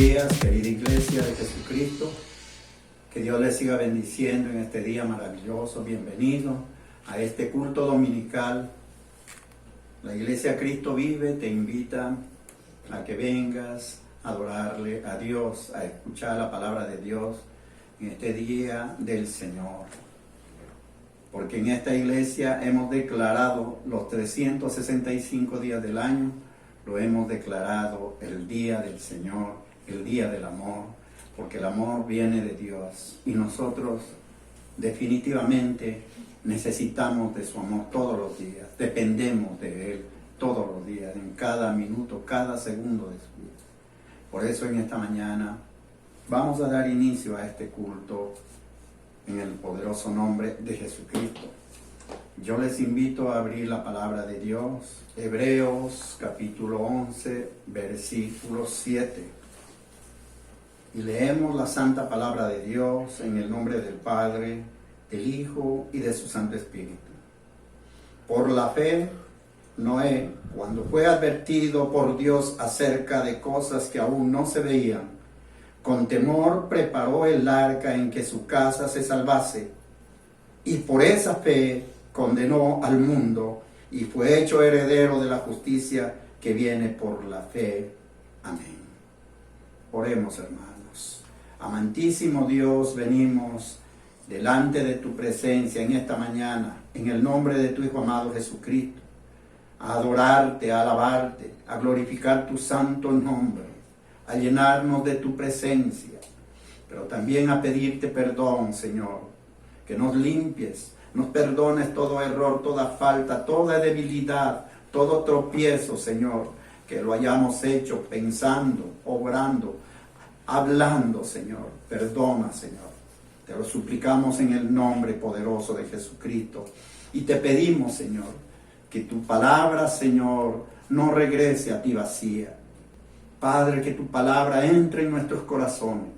días, querida iglesia de Jesucristo. Que Dios les siga bendiciendo en este día maravilloso. Bienvenido a este culto dominical. La iglesia Cristo Vive te invita a que vengas a adorarle a Dios, a escuchar la palabra de Dios en este día del Señor. Porque en esta iglesia hemos declarado los 365 días del año, lo hemos declarado el día del Señor, el día del amor, porque el amor viene de Dios y nosotros definitivamente necesitamos de su amor todos los días, dependemos de Él todos los días, en cada minuto, cada segundo de su vida. Por eso en esta mañana vamos a dar inicio a este culto en el poderoso nombre de Jesucristo. Yo les invito a abrir la palabra de Dios, Hebreos capítulo 11, versículo 7. Y leemos la santa palabra de Dios en el nombre del Padre, del Hijo y de su Santo Espíritu. Por la fe, Noé, cuando fue advertido por Dios acerca de cosas que aún no se veían, con temor preparó el arca en que su casa se salvase, y por esa fe condenó al mundo y fue hecho heredero de la justicia que viene por la fe. Amén. Oremos, hermanos. Amantísimo Dios, venimos delante de tu presencia en esta mañana, en el nombre de tu Hijo amado Jesucristo, a adorarte, a alabarte, a glorificar tu santo nombre, a llenarnos de tu presencia, pero también a pedirte perdón, Señor, que nos limpies, nos perdones todo error, toda falta, toda debilidad, todo tropiezo, Señor, que lo hayamos hecho pensando, obrando, hablando, Señor. Perdona, Señor. Te lo suplicamos en el nombre poderoso de Jesucristo. Y te pedimos, Señor, que tu palabra, Señor, no regrese a ti vacía. Padre, que tu palabra entre en nuestros corazones.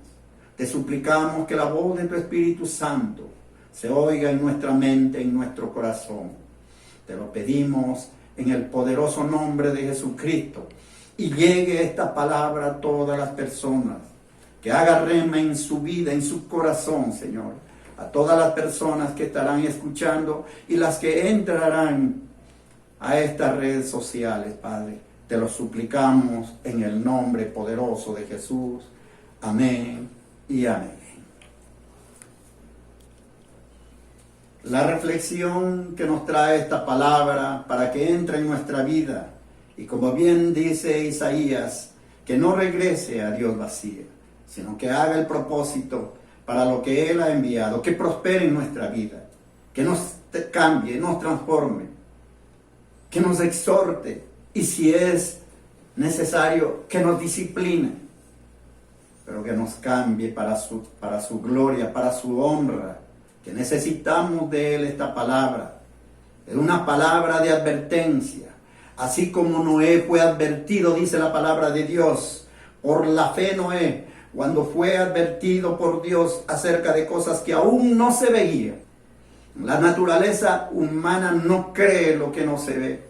Te suplicamos que la voz de tu Espíritu Santo se oiga en nuestra mente, en nuestro corazón. Te lo pedimos en el poderoso nombre de Jesucristo. Y llegue esta palabra a todas las personas. Que haga rema en su vida, en su corazón, Señor. A todas las personas que estarán escuchando y las que entrarán a estas redes sociales, Padre. Te lo suplicamos en el nombre poderoso de Jesús. Amén y amén. La reflexión que nos trae esta palabra para que entre en nuestra vida, y como bien dice Isaías, que no regrese a Dios vacía, sino que haga el propósito para lo que Él ha enviado, que prospere en nuestra vida, que nos cambie, nos transforme, que nos exhorte, y si es necesario, que nos discipline, pero que nos cambie para su gloria, para su honra, que necesitamos de Él esta palabra. Es una palabra de advertencia. Así como Noé fue advertido, dice la palabra de Dios, por la fe Noé, cuando fue advertido por Dios acerca de cosas que aún no se veían. La naturaleza humana no cree lo que no se ve.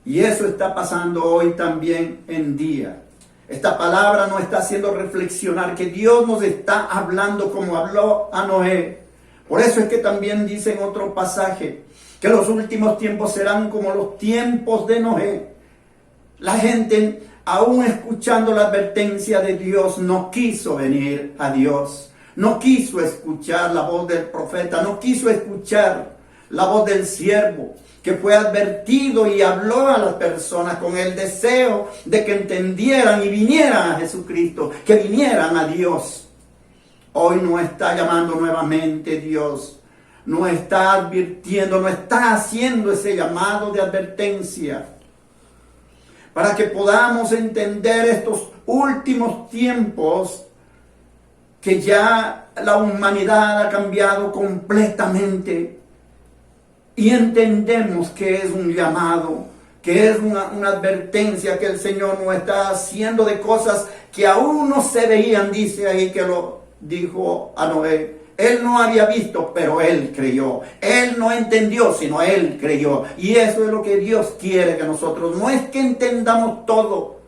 Y eso está pasando hoy también en día. Esta palabra nos está haciendo reflexionar que Dios nos está hablando como habló a Noé. Por eso es que también dice en otro pasaje que los últimos tiempos serán como los tiempos de Noé. La gente, aún escuchando la advertencia de Dios, no quiso venir a Dios. No quiso escuchar la voz del profeta, no quiso escuchar la voz del siervo, que fue advertido y habló a las personas con el deseo de que entendieran y vinieran a Jesucristo, que vinieran a Dios. Hoy no está llamando nuevamente Dios, no está advirtiendo, no está haciendo ese llamado de advertencia, para que podamos entender estos últimos tiempos, que ya la humanidad ha cambiado completamente. Y entendemos que es un llamado, que es una advertencia que el Señor nos está haciendo de cosas que aún no se veían. Dice ahí que lo dijo a Noé. Él no había visto, pero él creyó. Él no entendió, sino él creyó. Y eso es lo que Dios quiere que nosotros. No es que entendamos todo,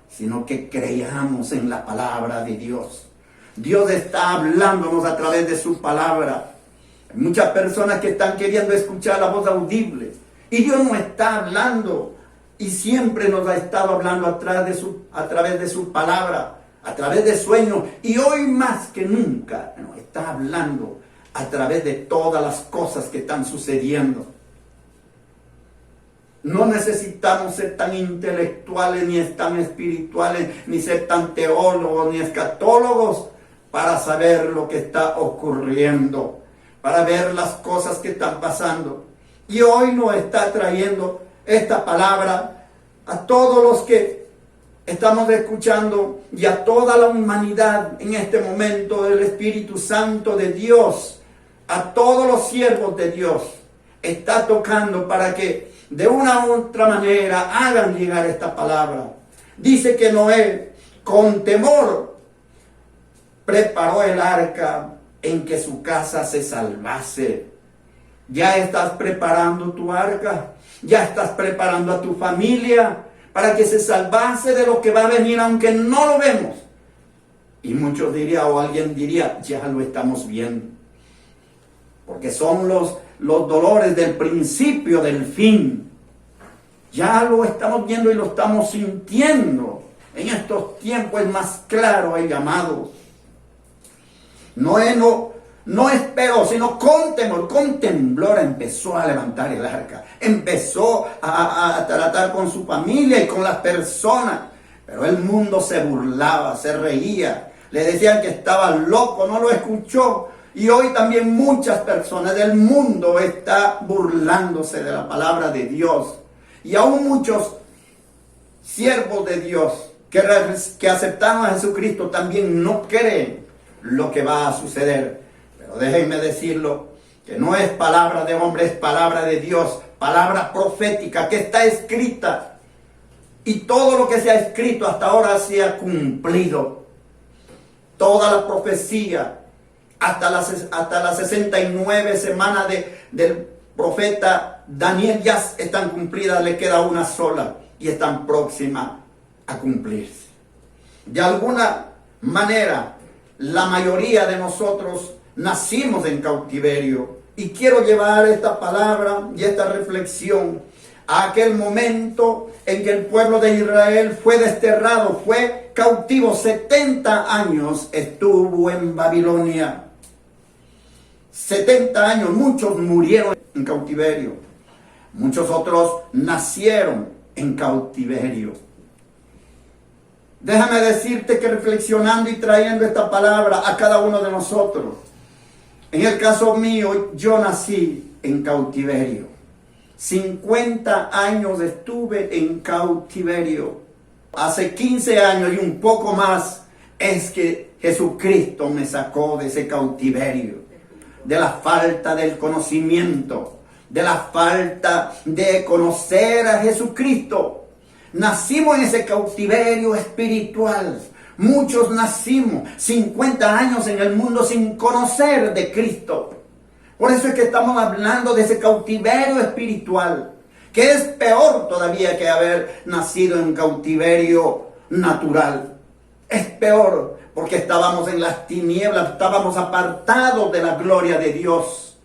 sino que creamos en la palabra de Dios. Dios está hablándonos a través de su palabra. Hay muchas personas que están queriendo escuchar la voz audible y Dios no está hablando, y siempre nos ha estado hablando a través de su palabra, a través de sueños, y hoy más que nunca nos está hablando a través de todas las cosas que están sucediendo. No necesitamos ser tan intelectuales, ni tan espirituales, ni ser tan teólogos, ni escatólogos para saber lo que está ocurriendo, para ver las cosas que están pasando. Y hoy nos está trayendo esta palabra a todos los que estamos escuchando y a toda la humanidad en este momento del Espíritu Santo de Dios, a todos los siervos de Dios. Está tocando para que de una u otra manera hagan llegar esta palabra. Dice que Noé, con temor, preparó el arca en que su casa se salvase. ¿Ya estás preparando tu arca? ¿Ya estás preparando a tu familia para que se salvase de lo que va a venir, aunque no lo vemos? Y muchos dirían, o alguien diría, ya lo estamos viendo. Porque son los dolores del principio del fin. Ya lo estamos viendo y lo estamos sintiendo. En estos tiempos es más claro el llamado. Noé no esperó, sino con temor, con temblor empezó a levantar el arca. Empezó a tratar con su familia y con las personas. Pero el mundo se burlaba, se reía. Le decían que estaba loco, no lo escuchó. Y hoy también muchas personas del mundo están burlándose de la palabra de Dios. Y aún muchos siervos de Dios que aceptaron a Jesucristo también no creen lo que va a suceder. Pero déjenme decirlo, que no es palabra de hombre, es palabra de Dios, palabra profética que está escrita. Y todo lo que se ha escrito hasta ahora se ha cumplido. Toda la profecía, hasta las 69 semanas del profeta Daniel ya están cumplidas, le queda una sola y están próximas a cumplirse. De alguna manera, la mayoría de nosotros nacimos en cautiverio, y quiero llevar esta palabra y esta reflexión a aquel momento en que el pueblo de Israel fue desterrado, fue cautivo. 70 años estuvo en Babilonia. 70 años, muchos murieron en cautiverio, muchos otros nacieron en cautiverio. Déjame decirte que reflexionando y trayendo esta palabra a cada uno de nosotros, en el caso mío, yo nací en cautiverio. 50 años estuve en cautiverio. Hace 15 años y un poco más es que Jesucristo me sacó de ese cautiverio, de la falta del conocimiento, de la falta de conocer a Jesucristo. Nacimos en ese cautiverio espiritual. Muchos nacimos 50 años en el mundo sin conocer de Cristo. Por eso es que estamos hablando de ese cautiverio espiritual, que es peor todavía que haber nacido en cautiverio natural. Es peor porque estábamos en las tinieblas, estábamos apartados de la gloria de Dios.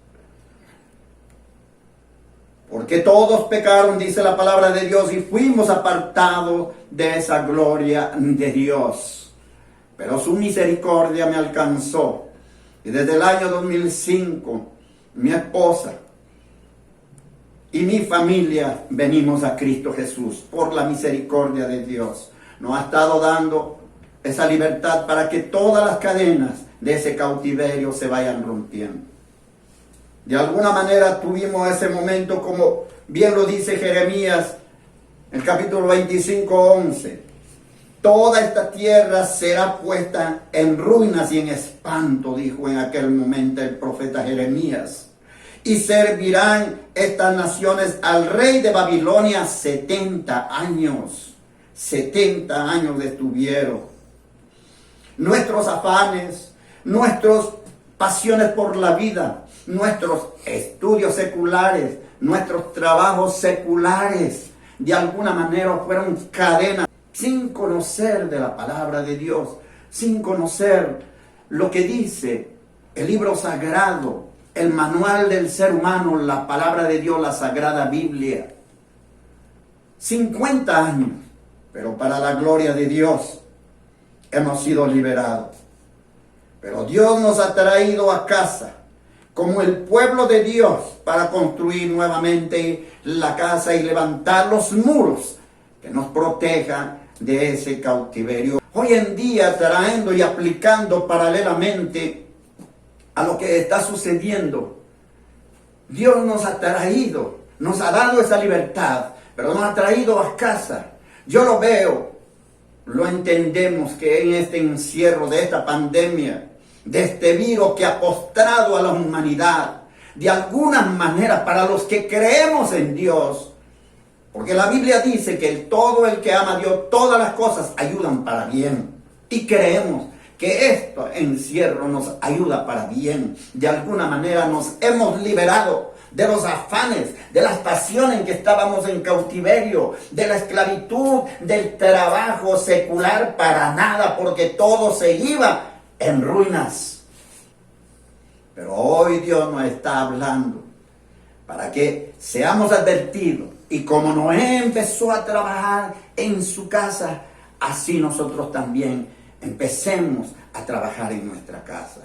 Porque todos pecaron, dice la palabra de Dios, y fuimos apartados de esa gloria de Dios. Pero su misericordia me alcanzó. Y desde el año 2005, mi esposa y mi familia venimos a Cristo Jesús por la misericordia de Dios. Nos ha estado dando esa libertad para que todas las cadenas de ese cautiverio se vayan rompiendo. De alguna manera tuvimos ese momento, como bien lo dice Jeremías, el capítulo 25:11. Toda esta tierra será puesta en ruinas y en espanto, dijo en aquel momento el profeta Jeremías. Y servirán estas naciones al rey de Babilonia 70 años. 70 años estuvieron. Nuestros afanes, nuestras pasiones por la vida, nuestros estudios seculares, nuestros trabajos seculares, de alguna manera fueron cadenas sin conocer de la palabra de Dios, sin conocer lo que dice el libro sagrado, el manual del ser humano, la palabra de Dios, la Sagrada Biblia. 50 años, pero para la gloria de Dios hemos sido liberados. Pero Dios nos ha traído a casa como el pueblo de Dios para construir nuevamente la casa y levantar los muros que nos protejan de ese cautiverio. Hoy en día, trayendo y aplicando paralelamente a lo que está sucediendo, Dios nos ha traído, nos ha dado esa libertad, pero nos ha traído a casa. Yo lo veo, lo entendemos que en este encierro de esta pandemia, de este virus que ha postrado a la humanidad, de alguna manera para los que creemos en Dios, porque la Biblia dice que todo el que ama a Dios, todas las cosas ayudan para bien. Y creemos que este encierro nos ayuda para bien. De alguna manera nos hemos liberado de los afanes, de las pasiones en que estábamos en cautiverio, de la esclavitud, del trabajo secular para nada, porque todo se iba en ruinas. Pero hoy Dios nos está hablando para que seamos advertidos. Y como Noé empezó a trabajar en su casa, así nosotros también empecemos a trabajar en nuestra casa.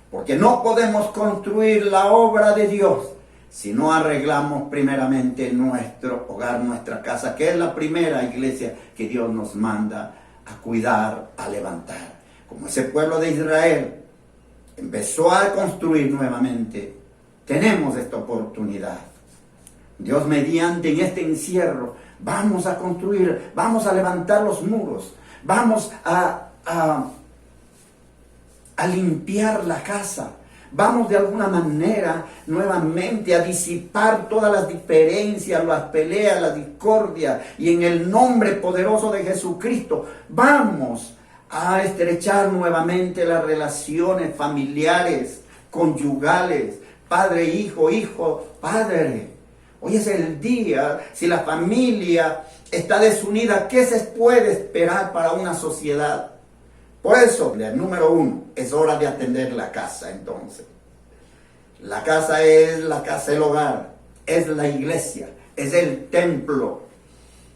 Porque no podemos construir la obra de Dios si no arreglamos primeramente nuestro hogar, nuestra casa, que es la primera iglesia que Dios nos manda a cuidar, a levantar. Como ese pueblo de Israel empezó a construir nuevamente, tenemos esta oportunidad. Dios mediante en este encierro, vamos a construir, vamos a levantar los muros, vamos a limpiar la casa, vamos de alguna manera nuevamente a disipar todas las diferencias, las peleas, la discordia, y en el nombre poderoso de Jesucristo, vamos a estrechar nuevamente las relaciones familiares, conyugales, padre, hijo, hijo, padre. Hoy es el día, si la familia está desunida, ¿qué se puede esperar para una sociedad? Por eso, el número 1, es hora de atender la casa entonces. La casa es la casa, el hogar, es la iglesia, es el templo.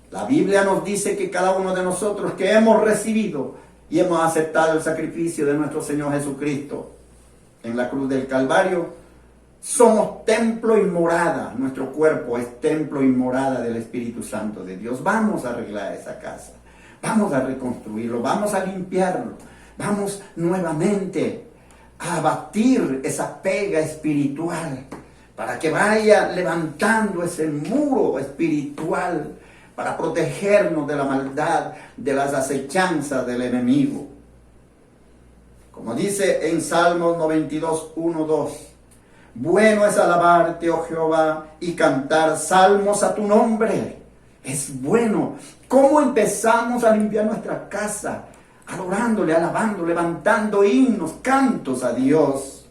La Biblia nos dice que cada uno de nosotros que hemos recibido y hemos aceptado el sacrificio de nuestro Señor Jesucristo en la cruz del Calvario, somos templo y morada. Nuestro cuerpo es templo y morada del Espíritu Santo de Dios. Vamos a arreglar esa casa. Vamos a reconstruirlo. Vamos a limpiarlo. Vamos nuevamente a abatir esa pega espiritual para que vaya levantando ese muro espiritual para protegernos de la maldad, de las acechanzas del enemigo. Como dice en Salmos 92, 1, 2. Bueno es alabarte, oh Jehová, y cantar salmos a tu nombre. Es bueno. ¿Cómo empezamos a limpiar nuestra casa? Adorándole, alabando, levantando himnos, cantos a Dios.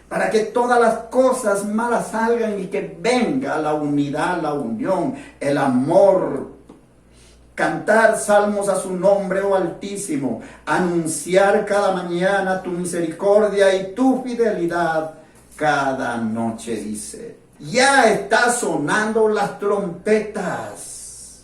Para que todas las cosas malas salgan y que venga la unidad, la unión, el amor. Cantar salmos a su nombre, oh Altísimo. Anunciar cada mañana tu misericordia y tu fidelidad. Cada noche, dice, ya está sonando las trompetas.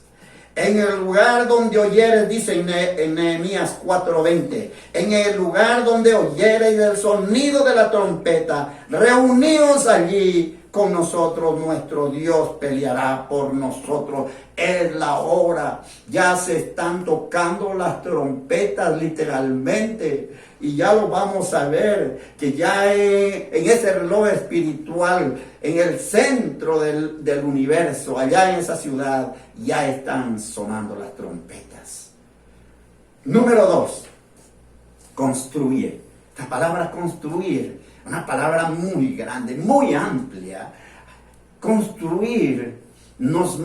En el lugar donde oyeres, dice en Nehemías 4:20, en el lugar donde oyeres el sonido de la trompeta, reuníos allí con nosotros, nuestro Dios peleará por nosotros. Es la hora, ya se están tocando las trompetas literalmente. Y ya lo vamos a ver, que ya en ese reloj espiritual, en el centro del universo, allá en esa ciudad, ya están sonando las trompetas. Número 2, construir. La palabra construir, una palabra muy grande, muy amplia. Construir nos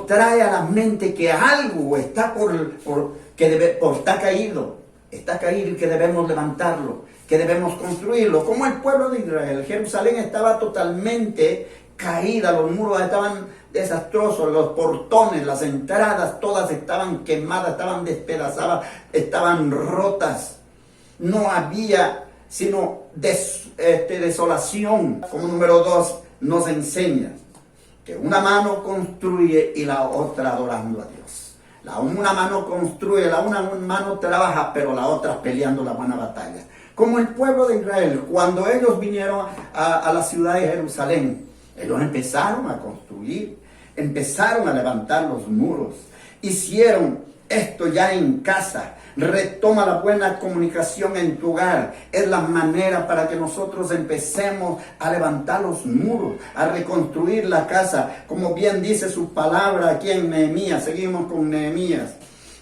trae a la mente que algo está está caído. Está caído y que debemos levantarlo, que debemos construirlo. Como el pueblo de Israel, Jerusalén estaba totalmente caídas, los muros estaban desastrosos, los portones, las entradas, todas estaban quemadas, estaban despedazadas, estaban rotas. No había sino desolación. Como número 2 nos enseña que una mano construye y la otra adorando a Dios. Una mano construye, una mano trabaja, pero la otra peleando la buena batalla. Como el pueblo de Israel, cuando ellos vinieron a la ciudad de Jerusalén, ellos empezaron a construir, empezaron a levantar los muros, hicieron esto ya en casa. Retoma la buena comunicación en tu hogar. Es la manera para que nosotros empecemos a levantar los muros, a reconstruir la casa. Como bien dice su palabra aquí en Nehemías. Seguimos con Nehemías.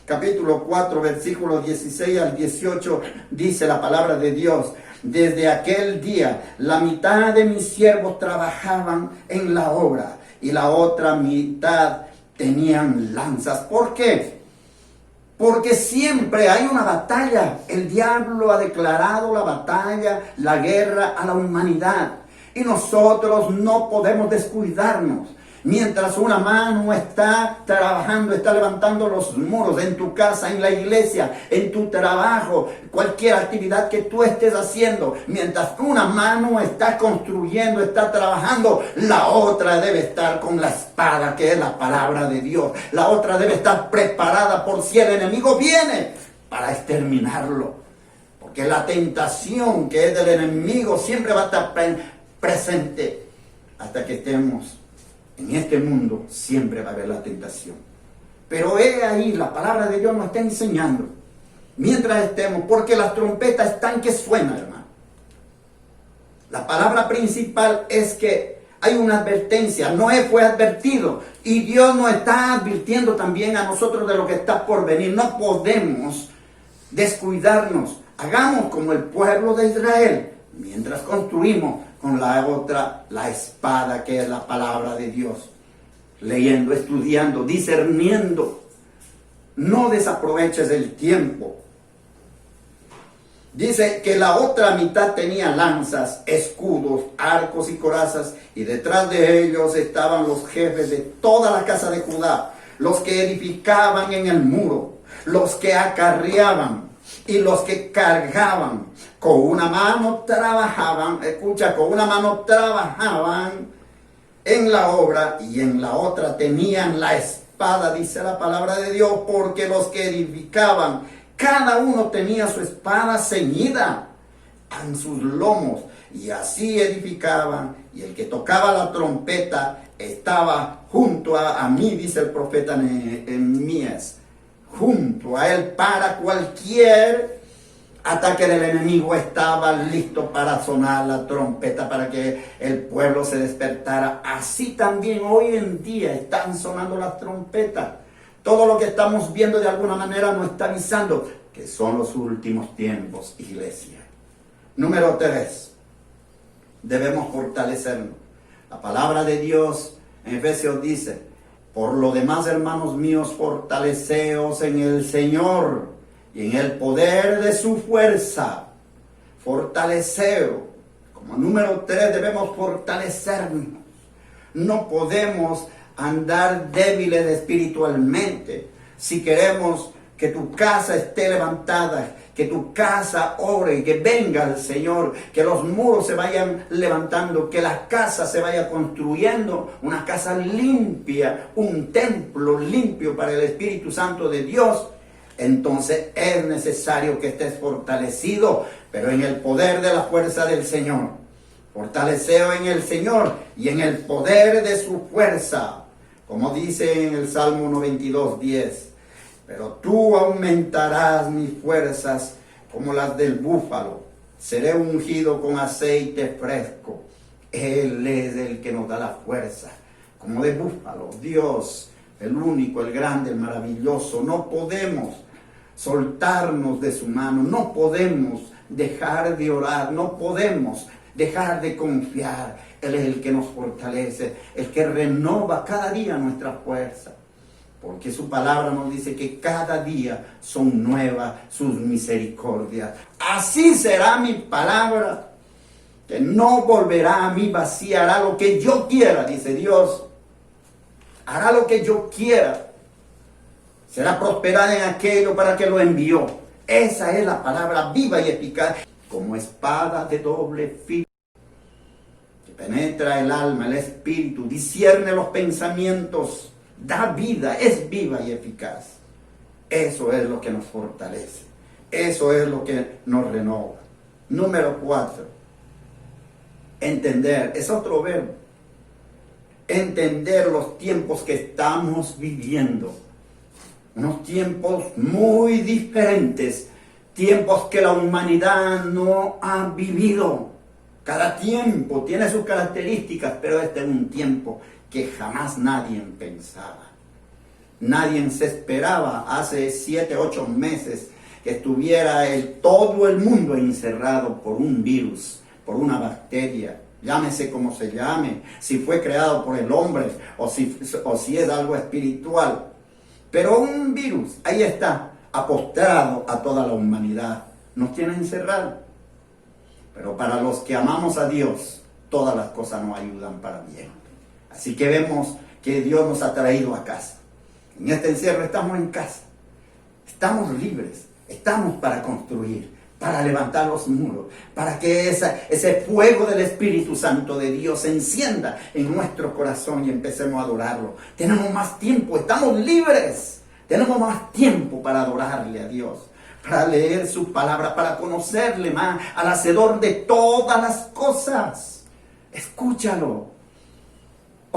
Capítulo 4, versículos 16 al 18, dice la palabra de Dios. Desde aquel día, la mitad de mis siervos trabajaban en la obra y la otra mitad tenían lanzas. ¿Por qué? Porque siempre hay una batalla. El diablo ha declarado la batalla, la guerra a la humanidad. Y nosotros no podemos descuidarnos. Mientras una mano está trabajando, está levantando los muros en tu casa, en la iglesia, en tu trabajo, cualquier actividad que tú estés haciendo, mientras una mano está construyendo, está trabajando, la otra debe estar con la espada, que es la palabra de Dios. La otra debe estar preparada por si el enemigo viene para exterminarlo. Porque la tentación que es del enemigo siempre va a estar presente hasta que estemos en este mundo. Siempre va a haber la tentación. Pero he ahí, la palabra de Dios nos está enseñando. Mientras estemos, porque las trompetas están que suenan, hermano. La palabra principal es que hay una advertencia. Noé fue advertido. Y Dios nos está advirtiendo también a nosotros de lo que está por venir. No podemos descuidarnos. Hagamos como el pueblo de Israel. Mientras construimos, con la otra, la espada, que es la palabra de Dios. Leyendo, estudiando, discerniendo. No desaproveches el tiempo. Dice que la otra mitad tenía lanzas, escudos, arcos y corazas, y detrás de ellos estaban los jefes de toda la casa de Judá, los que edificaban en el muro, los que acarreaban y los que cargaban. Con una mano trabajaban, escucha, con una mano trabajaban en la obra y en la otra tenían la espada, dice la palabra de Dios, porque los que edificaban, cada uno tenía su espada ceñida en sus lomos, y así edificaban. Y el que tocaba la trompeta estaba junto a mí, dice el profeta Nehemías, junto a él para cualquier ataque del enemigo. Estaba listo para sonar la trompeta, para que el pueblo se despertara. Así también hoy en día están sonando las trompetas. Todo lo que estamos viendo de alguna manera nos está avisando que son los últimos tiempos, iglesia. Número 3. Debemos fortalecernos. La palabra de Dios en Efesios dice: por lo demás, hermanos míos, fortaleceos en el Señor y en el poder de su fuerza. Fortaleceos. Como número 3, debemos fortalecernos. No podemos andar débiles espiritualmente. Si queremos que tu casa esté levantada, que tu casa ore, que venga el Señor, que los muros se vayan levantando, que la casa se vaya construyendo, una casa limpia, un templo limpio para el Espíritu Santo de Dios, entonces es necesario que estés fortalecido, pero en el poder de la fuerza del Señor. Fortaleceo en el Señor y en el poder de su fuerza. Como dice en el Salmo 92:10, pero tú aumentarás mis fuerzas como las del búfalo. Seré ungido con aceite fresco. Él es el que nos da la fuerza, como de búfalo. Dios, el único, el grande, el maravilloso. No podemos soltarnos de su mano. No podemos dejar de orar. No podemos dejar de confiar. Él es el que nos fortalece, el que renova cada día nuestra fuerza. Porque su palabra nos dice que cada día son nuevas sus misericordias. Así será mi palabra que no volverá a mí vacía, hará lo que yo quiera, dice Dios. Hará lo que yo quiera. Será prosperada en aquello para que lo envió. Esa es la palabra viva y eficaz, como espada de doble filo, que penetra el alma, el espíritu, discierne los pensamientos, da vida, es viva y eficaz. Eso es lo que nos fortalece. Eso es lo que nos renova. Número 4. Entender. Es otro verbo. Entender los tiempos que estamos viviendo. Unos tiempos muy diferentes. Tiempos que la humanidad no ha vivido. Cada tiempo tiene sus características, pero este es un tiempo que jamás nadie pensaba. Nadie se esperaba hace 7, 8 meses que estuviera todo el mundo encerrado por un virus, por una bacteria, llámese como se llame, si fue creado por el hombre o si es algo espiritual. Pero un virus, ahí está, apostrado a toda la humanidad, nos tiene encerrados. Pero para los que amamos a Dios, todas las cosas nos ayudan para bien. Así que vemos que Dios nos ha traído a casa. En este encierro estamos en casa, estamos libres, estamos para construir, para levantar los muros, para que ese fuego del Espíritu Santo de Dios se encienda en nuestro corazón y empecemos a adorarlo. Tenemos más tiempo, estamos libres, tenemos más tiempo para adorarle a Dios, para leer su palabra, para conocerle más, al hacedor de todas las cosas. Escúchalo.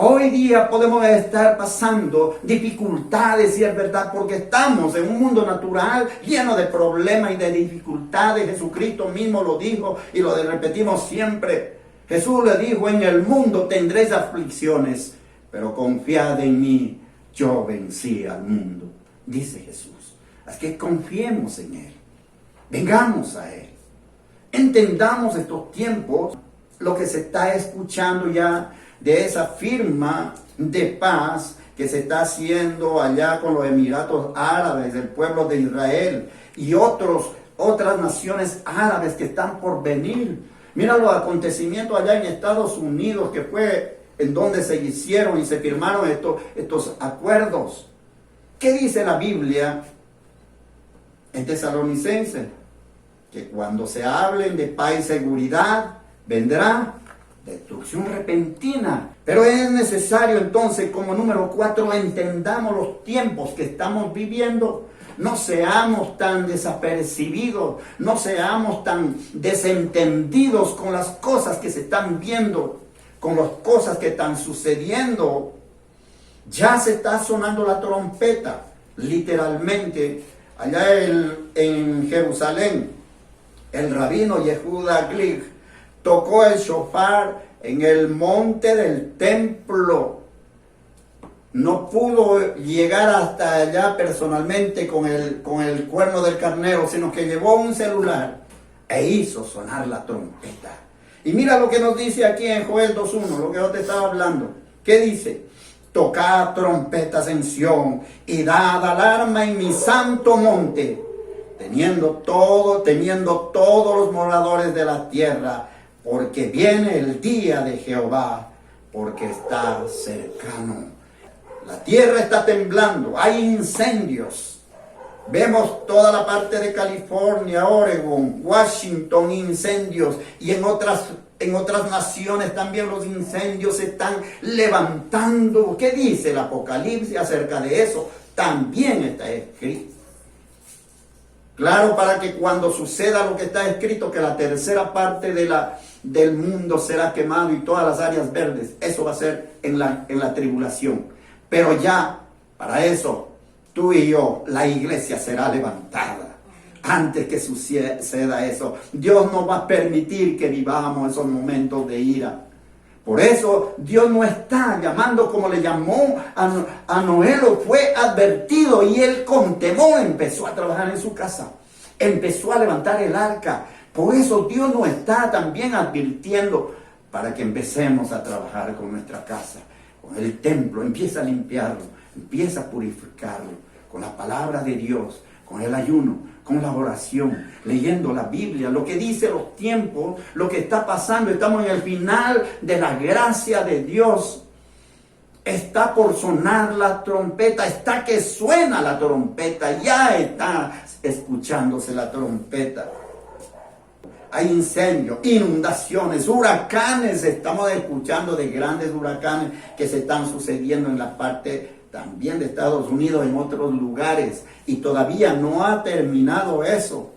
Hoy día podemos estar pasando dificultades, y es verdad, porque estamos en un mundo natural lleno de problemas y de dificultades. Jesucristo mismo lo dijo y lo repetimos siempre. Jesús le dijo: en el mundo tendréis aflicciones, pero confiad en mí, yo vencí al mundo, dice Jesús. Así que confiemos en Él, vengamos a Él, entendamos estos tiempos, lo que se está escuchando ya de esa firma de paz que se está haciendo allá con los Emiratos Árabes, el pueblo de Israel y otras naciones árabes que están por venir. Mira los acontecimientos allá en Estados Unidos, que fue en donde se hicieron y se firmaron estos acuerdos. ¿Qué dice la Biblia en Tesalonicenses? Que cuando se hablen de paz y seguridad, vendrá destrucción repentina. Pero es necesario entonces, como número 4, entendamos los tiempos que estamos viviendo. No seamos tan desapercibidos, no seamos tan desentendidos con las cosas que se están viendo, con las cosas que están sucediendo. Ya se está sonando la trompeta, literalmente, allá en Jerusalén. El rabino Yehuda Glick tocó el shofar en el monte del templo. No pudo llegar hasta allá personalmente con el cuerno del carnero, sino que llevó un celular e hizo sonar la trompeta. Y mira lo que nos dice aquí en Joel 2.1, lo que yo te estaba hablando. ¿Qué dice? Tocad trompetas en Sión y dad alarma en mi santo monte, temiendo todos los moradores de la tierra, porque viene el día de Jehová, porque está cercano. La tierra está temblando, hay incendios. Vemos toda la parte de California, Oregon, Washington, incendios, y en otras naciones también los incendios se están levantando. ¿Qué dice el Apocalipsis acerca de eso? También está escrito. Claro, para que cuando suceda lo que está escrito, que la tercera parte del mundo será quemado y todas las áreas verdes, eso va a ser en la tribulación. Pero ya, para eso, tú y yo, la iglesia será levantada. Antes que suceda eso, Dios no va a permitir que vivamos esos momentos de ira. Por eso Dios no está llamando como le llamó a Noé, lo fue advertido y él con temor empezó a trabajar en su casa. Empezó a levantar el arca. Por eso Dios nos está también advirtiendo para que empecemos a trabajar con nuestra casa, con el templo. Empieza a limpiarlo, empieza a purificarlo con la palabra de Dios, con el ayuno, con la oración, leyendo la Biblia, lo que dice los tiempos, lo que está pasando. Estamos en el final de la gracia de Dios. Está por sonar la trompeta, está que suena la trompeta, ya está escuchándose la trompeta. Hay incendios, inundaciones, huracanes, estamos escuchando de grandes huracanes que se están sucediendo en la parte también de Estados Unidos, en otros lugares, y todavía no ha terminado eso.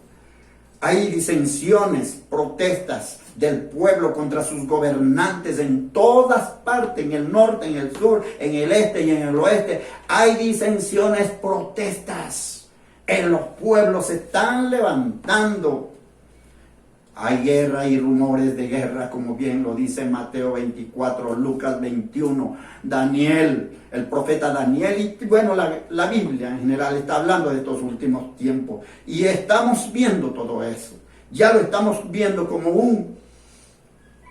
Hay disensiones, protestas del pueblo contra sus gobernantes en todas partes, en el norte, en el sur, en el este y en el oeste. Hay disensiones, protestas. En los pueblos se están levantando. Hay guerra y rumores de guerra, como bien lo dice Mateo 24, Lucas 21, Daniel, el profeta Daniel, y bueno, la Biblia en general está hablando de estos últimos tiempos. Y estamos viendo todo eso. Ya lo estamos viendo como un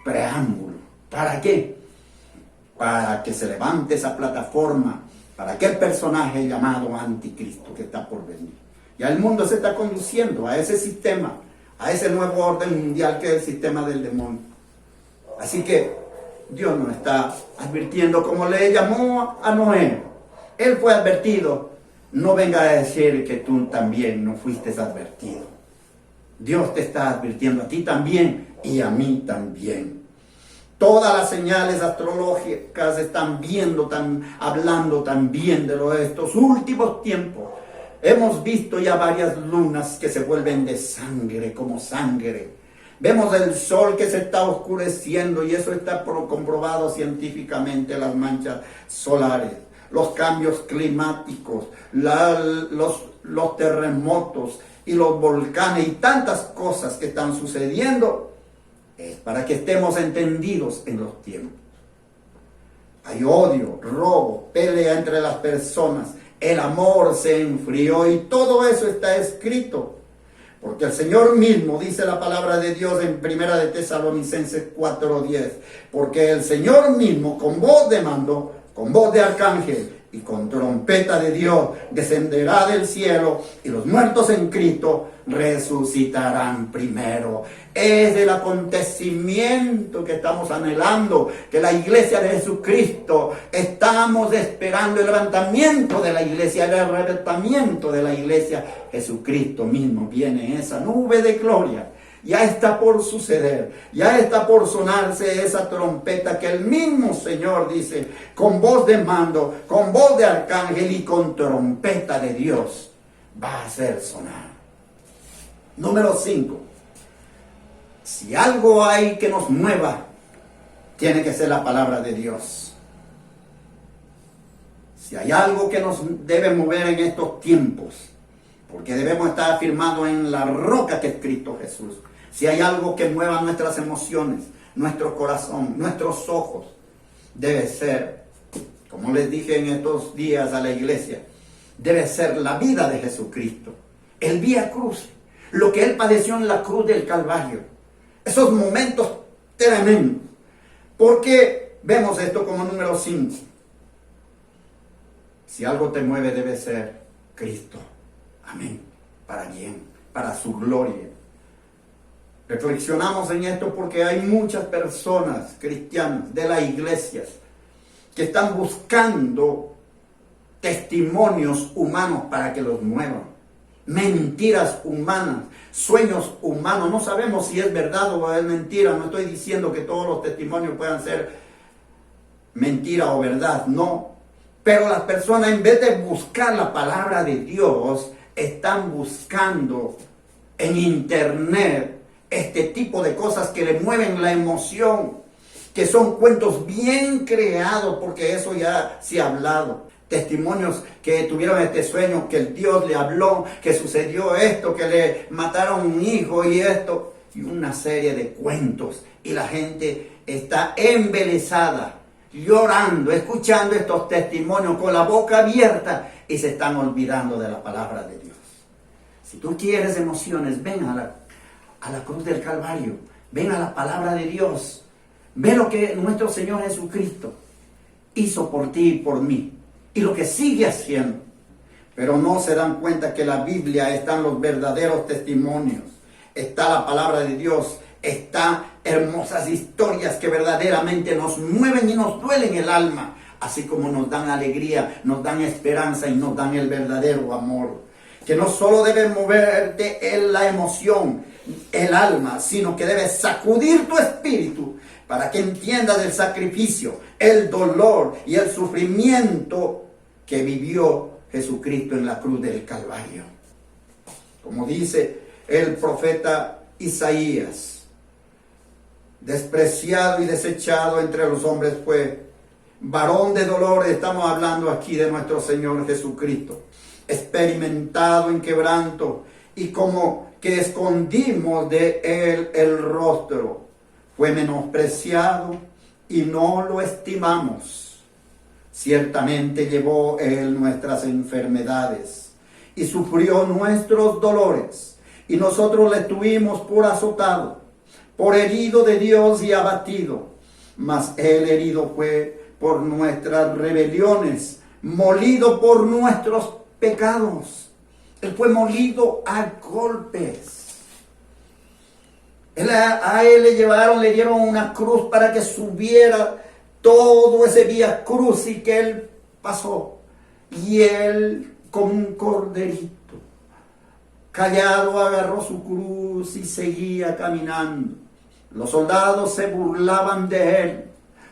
preámbulo. ¿Para qué? Para que se levante esa plataforma, para aquel personaje llamado Anticristo que está por venir. Ya el mundo se está conduciendo a ese sistema, a ese nuevo orden mundial que es el sistema del demonio. Así que Dios nos está advirtiendo, como le llamó a Noé. Él fue advertido. No venga a decir que tú también no fuiste advertido. Dios te está advirtiendo a ti también y a mí también. Todas las señales astrológicas están viendo, hablando también de estos últimos tiempos. Hemos visto ya varias lunas que se vuelven de sangre, como sangre. Vemos el sol que se está oscureciendo y eso está comprobado científicamente, las manchas solares, los cambios climáticos, los terremotos y los volcanes y tantas cosas que están sucediendo. Es para que estemos entendidos en los tiempos. Hay odio, robo, pelea entre las personas. El amor se enfrió y todo eso está escrito. Porque el Señor mismo, dice la palabra de Dios en Primera de Tesalonicenses 4:10. Porque el Señor mismo, con voz de mando, con voz de arcángel y con trompeta de Dios, descenderá del cielo y los muertos en Cristo resucitarán primero. Es el acontecimiento que estamos anhelando, que la iglesia de Jesucristo, estamos esperando el levantamiento de la iglesia, el arrebatamiento de la iglesia. Jesucristo mismo viene en esa nube de gloria. Ya está por suceder, ya está por sonarse esa trompeta que el mismo Señor dice, con voz de mando, con voz de arcángel y con trompeta de Dios, va a hacer sonar. Número 5. Si algo hay que nos mueva, tiene que ser la palabra de Dios. Si hay algo que nos debe mover en estos tiempos, porque debemos estar afirmados en la roca que es Cristo Jesús. Si hay algo que mueva nuestras emociones, nuestro corazón, nuestros ojos, debe ser, como les dije en estos días a la iglesia, debe ser la vida de Jesucristo, el vía cruz, lo que Él padeció en la cruz del Calvario, esos momentos tremendos. Porque vemos esto como número 5. Si algo te mueve debe ser Cristo. Amén. Para bien, para su gloria. Reflexionamos en esto porque hay muchas personas cristianas de las iglesias que están buscando testimonios humanos para que los muevan. Mentiras humanas, sueños humanos. No sabemos si es verdad o es mentira. No estoy diciendo que todos los testimonios puedan ser mentira o verdad, no. Pero las personas, en vez de buscar la palabra de Dios, están buscando en internet este tipo de cosas que le mueven la emoción, que son cuentos bien creados, porque eso ya se ha hablado. Testimonios que tuvieron este sueño, que el Dios le habló, que sucedió esto, que le mataron un hijo y esto, y una serie de cuentos. Y la gente está embelesada, llorando, escuchando estos testimonios con la boca abierta y se están olvidando de la palabra de Dios. Si tú quieres emociones, ven a la cruz del Calvario, ven a la palabra de Dios, ve lo que nuestro Señor Jesucristo hizo por ti y por mí, y lo que sigue haciendo. pero no se dan cuenta que en la Biblia están los verdaderos testimonios, está la palabra de Dios, está hermosas historias que verdaderamente nos mueven y nos duelen el alma, así como nos dan alegría, nos dan esperanza y nos dan el verdadero amor. Que no solo debe moverte en la emoción, el alma, sino que debe sacudir tu espíritu para que entiendas el sacrificio, el dolor y el sufrimiento que vivió Jesucristo en la cruz del Calvario. Como dice el profeta Isaías, despreciado y desechado entre los hombres fue, varón de dolores. Estamos hablando aquí de nuestro Señor Jesucristo, experimentado en quebranto, y como que escondimos de él el rostro. Fue menospreciado y no lo estimamos. Ciertamente llevó él nuestras enfermedades y sufrió nuestros dolores, y nosotros le tuvimos por azotado, por herido de Dios y abatido. Mas él herido fue por nuestras rebeliones, molido por nuestros pecados. Él fue molido a golpes. A él le llevaron, le dieron una cruz para que subiera todo ese vía cruz y que él pasó. Y él, como un corderito, callado, agarró su cruz y seguía caminando. Los soldados se burlaban de él,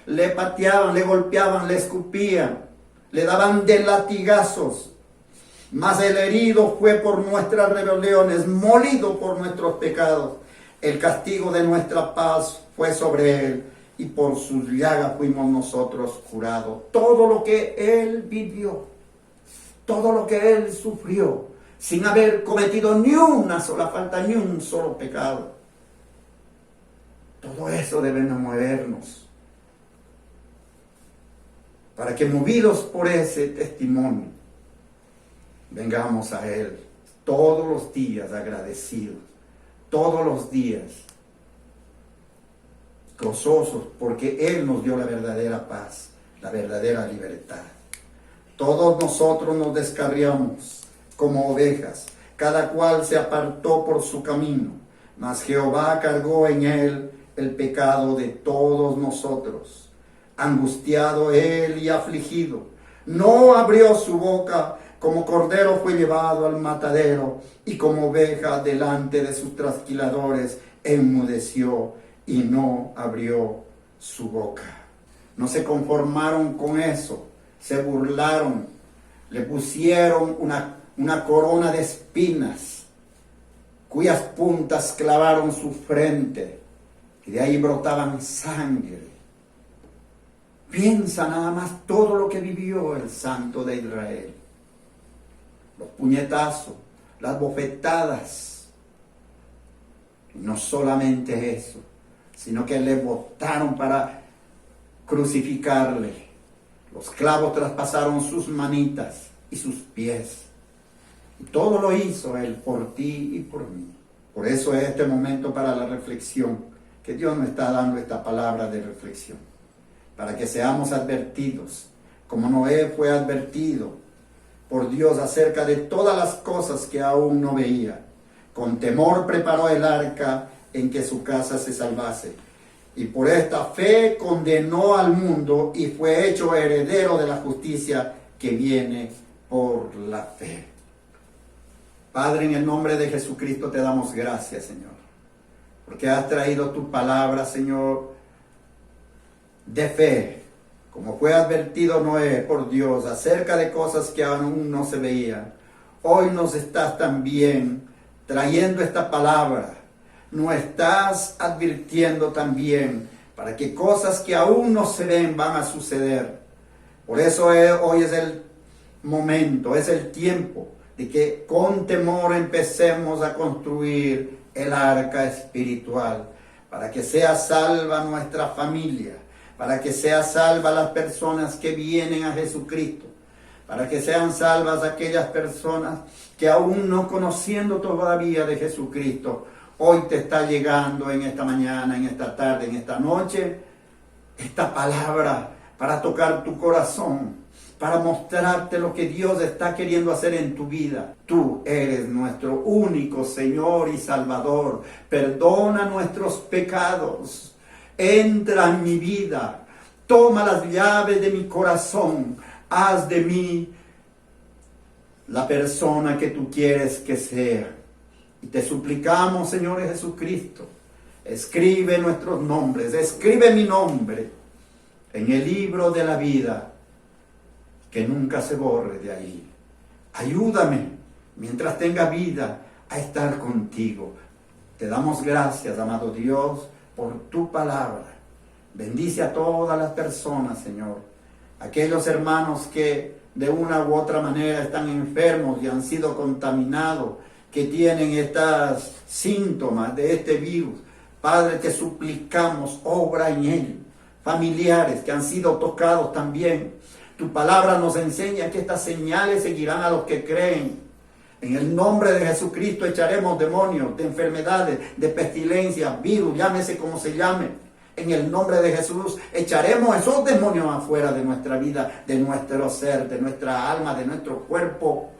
le pateaban, le golpeaban, le escupían, le daban de latigazos. Mas el herido fue por nuestras rebeliones, molido por nuestros pecados. El castigo de nuestra paz fue sobre él, y por sus llagas fuimos nosotros curados. Todo lo que él vivió, todo lo que él sufrió, sin haber cometido ni una sola falta, ni un solo pecado. Todo eso debemos movernos, para que, movidos por ese testimonio, vengamos a él todos los días agradecidos, todos los días gozosos, porque él nos dio la verdadera paz, la verdadera libertad. Todos nosotros nos descarriamos como ovejas, cada cual se apartó por su camino, mas Jehová cargó en él el pecado de todos nosotros. Angustiado él y afligido, no abrió su boca. Como cordero fue llevado al matadero, y como oveja delante de sus trasquiladores enmudeció y no abrió su boca. No se conformaron con eso, se burlaron, le pusieron una corona de espinas, cuyas puntas clavaron su frente, y de ahí brotaban sangre. Piensa nada más todo lo que vivió el Santo de Israel. Los puñetazos, las bofetadas. Y no solamente eso, sino que le botaron para crucificarle. Los clavos traspasaron sus manitas y sus pies. Y todo lo hizo él por ti y por mí. Por eso es este momento para la reflexión, que Dios nos está dando esta palabra de reflexión, para que seamos advertidos, como Noé fue advertido por Dios acerca de todas las cosas que aún no veía. Con temor preparó el arca en que su casa se salvase, y por esta fe condenó al mundo y fue hecho heredero de la justicia que viene por la fe. Padre, en el nombre de Jesucristo te damos gracias, Señor, porque has traído tu palabra, Señor, de fe, como fue advertido Noé por Dios acerca de cosas que aún no se veían. Hoy nos estás también trayendo esta palabra, nos estás advirtiendo también para que cosas que aún no se ven van a suceder. Por eso hoy es el momento, es el tiempo de que con temor empecemos a construir el arca espiritual, para que sea salva nuestra familia, para que sea salva las personas que vienen a Jesucristo, para que sean salvas aquellas personas que aún no conociendo todavía de Jesucristo, hoy te está llegando en esta mañana, en esta tarde, en esta noche, esta palabra para tocar tu corazón, para mostrarte lo que Dios está queriendo hacer en tu vida. Tú eres nuestro único Señor y Salvador. Perdona nuestros pecados. Entra en mi vida. Toma las llaves de mi corazón. Haz de mí la persona que tú quieres que sea. Y te suplicamos, Señor Jesucristo, escribe nuestros nombres, escribe mi nombre en el libro de la vida, que nunca se borre de ahí. Ayúdame, mientras tenga vida, a estar contigo. Te damos gracias, amado Dios, por tu palabra. Bendice a todas las personas, Señor. Aquellos hermanos que de una u otra manera están enfermos y han sido contaminados, que tienen estos síntomas de este virus. Padre, te suplicamos, obra en ellos. Familiares que han sido tocados también. Tu palabra nos enseña que estas señales seguirán a los que creen. En el nombre de Jesucristo echaremos demonios de enfermedades, de pestilencias, virus, llámese como se llame. En el nombre de Jesús echaremos esos demonios afuera de nuestra vida, de nuestro ser, de nuestra alma, de nuestro cuerpo.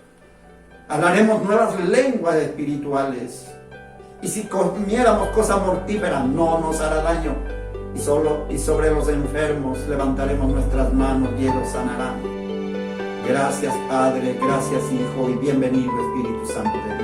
Hablaremos nuevas lenguas espirituales. Y si comiéramos cosas mortíferas, no nos hará daño. Y sobre los enfermos levantaremos nuestras manos y ellos sanarán. Gracias, Padre, gracias, Hijo, y bienvenido, Espíritu Santo de Dios.